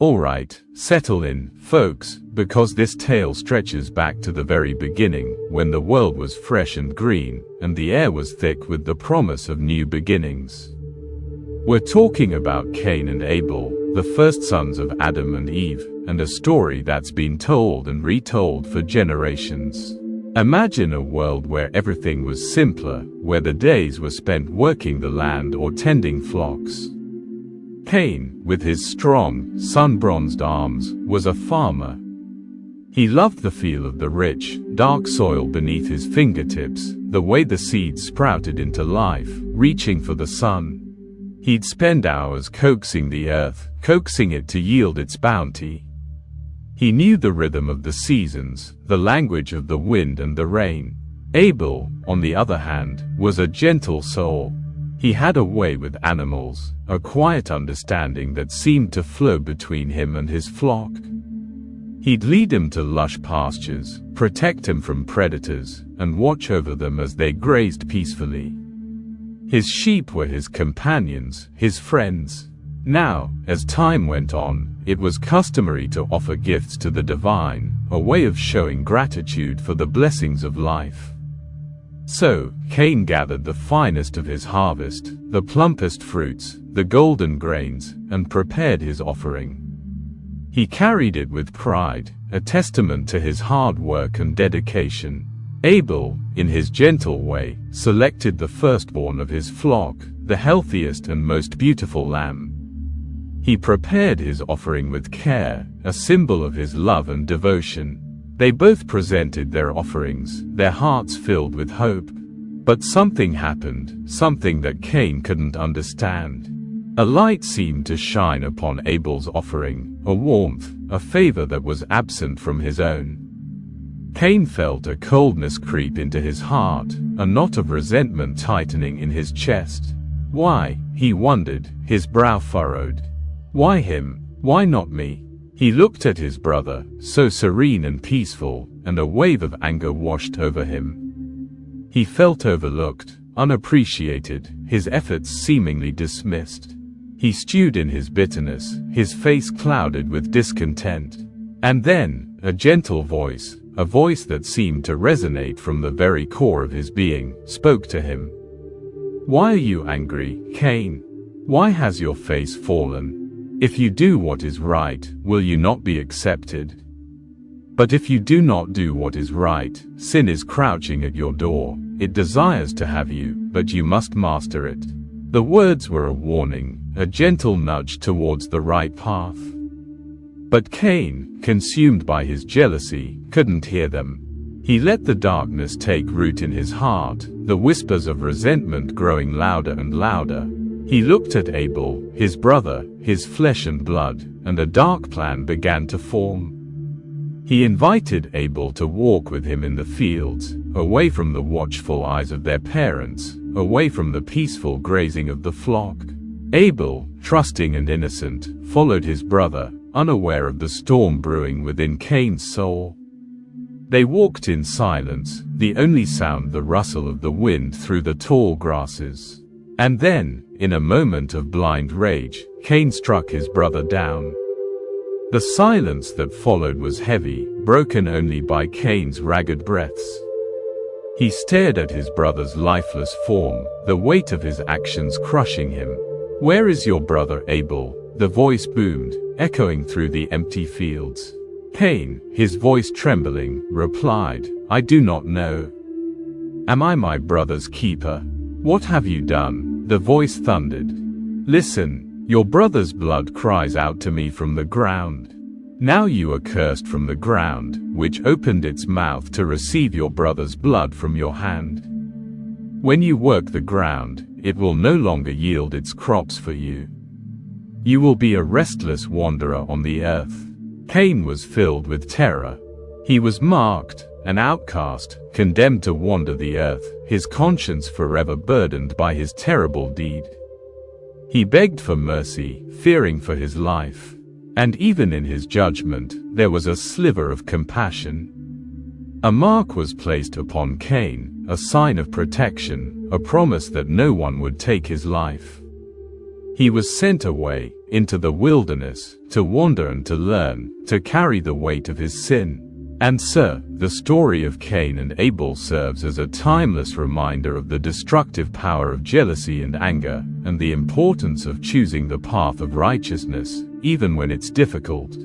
Alright, settle in, folks, because this tale stretches back to the very beginning, when the world was fresh and green, and the air was thick with the promise of new beginnings. We're talking about Cain and Abel, the first sons of Adam and Eve, and a story that's been told and retold for generations. Imagine a world where everything was simpler, where the days were spent working the land or tending flocks. Cain, with his strong, sun-bronzed arms, was a farmer. He loved the feel of the rich, dark soil beneath his fingertips, the way the seeds sprouted into life, reaching for the sun. He'd spend hours coaxing the earth, coaxing it to yield its bounty. He knew the rhythm of the seasons, the language of the wind and the rain. Abel, on the other hand, was a gentle soul. He had a way with animals, a quiet understanding that seemed to flow between him and his flock. He'd lead him to lush pastures, protect him from predators, and watch over them as they grazed peacefully. His sheep were his companions, his friends. Now, as time went on, it was customary to offer gifts to the divine, a way of showing gratitude for the blessings of life. So, Cain gathered the finest of his harvest, the plumpest fruits, the golden grains, and prepared his offering. He carried it with pride, a testament to his hard work and dedication. Abel, in his gentle way, selected the firstborn of his flock, the healthiest and most beautiful lamb. He prepared his offering with care, a symbol of his love and devotion. They both presented their offerings, their hearts filled with hope. But something happened, something that Cain couldn't understand. A light seemed to shine upon Abel's offering, a warmth, a favor that was absent from his own. Cain felt a coldness creep into his heart, a knot of resentment tightening in his chest. Why, he wondered, his brow furrowed. Why him? Why not me? He looked at his brother, so serene and peaceful, and a wave of anger washed over him. He felt overlooked, unappreciated, his efforts seemingly dismissed. He stewed in his bitterness, his face clouded with discontent. And then, a gentle voice, a voice that seemed to resonate from the very core of his being, spoke to him. "Why are you angry, Cain? Why has your face fallen? If you do what is right, will you not be accepted? But if you do not do what is right, sin is crouching at your door. It desires to have you, but you must master it." The words were a warning, a gentle nudge towards the right path. But Cain, consumed by his jealousy, couldn't hear them. He let the darkness take root in his heart, the whispers of resentment growing louder and louder. He looked at Abel, his brother, his flesh and blood, and a dark plan began to form. He invited Abel to walk with him in the fields, away from the watchful eyes of their parents, away from the peaceful grazing of the flock. Abel, trusting and innocent, followed his brother, unaware of the storm brewing within Cain's soul. They walked in silence, the only sound the rustle of the wind through the tall grasses. And then, in a moment of blind rage, Cain struck his brother down. The silence that followed was heavy, broken only by Cain's ragged breaths. He stared at his brother's lifeless form, the weight of his actions crushing him. "Where is your brother Abel?" the voice boomed, echoing through the empty fields. Cain, his voice trembling, replied, "I do not know. Am I my brother's keeper? What have you done?" The voice thundered. "Listen, your brother's blood cries out to me from the ground. Now you are cursed from the ground, which opened its mouth to receive your brother's blood from your hand. When you work the ground, it will no longer yield its crops for you. You will be a restless wanderer on the earth." Cain was filled with terror. He was marked, an outcast, condemned to wander the earth, his conscience forever burdened by his terrible deed. He begged for mercy, fearing for his life. And even in his judgment, there was a sliver of compassion. A mark was placed upon Cain, a sign of protection, a promise that no one would take his life. He was sent away, into the wilderness, to wander and to learn, to carry the weight of his sin. And sir, the story of Cain and Abel serves as a timeless reminder of the destructive power of jealousy and anger, and the importance of choosing the path of righteousness, even when it's difficult.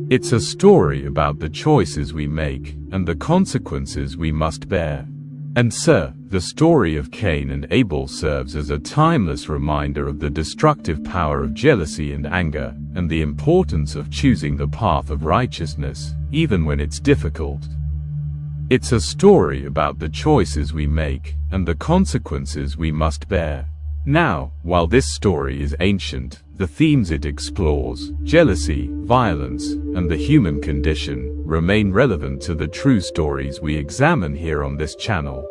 It's a story about the choices we make, and the consequences we must bear. And sir, the story of Cain and Abel serves as a timeless reminder of the destructive power of jealousy and anger, and the importance of choosing the path of righteousness, even when it's difficult. It's a story about the choices we make, and the consequences we must bear. Now, while this story is ancient, the themes it explores, jealousy, violence, and the human condition, remain relevant to the true stories we examine here on this channel.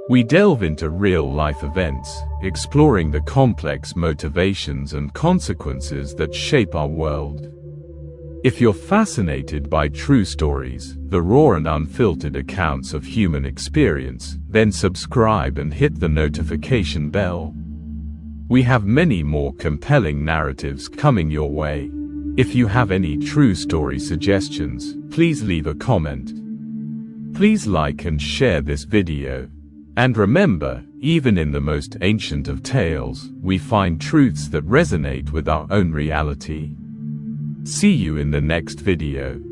We delve into real-life events, exploring the complex motivations and consequences that shape our world. If you're fascinated by true stories, the raw and unfiltered accounts of human experience, then subscribe and hit the notification bell. We have many more compelling narratives coming your way. If you have any true story suggestions, please leave a comment. Please like and share this video. And remember, even in the most ancient of tales, we find truths that resonate with our own reality. See you in the next video.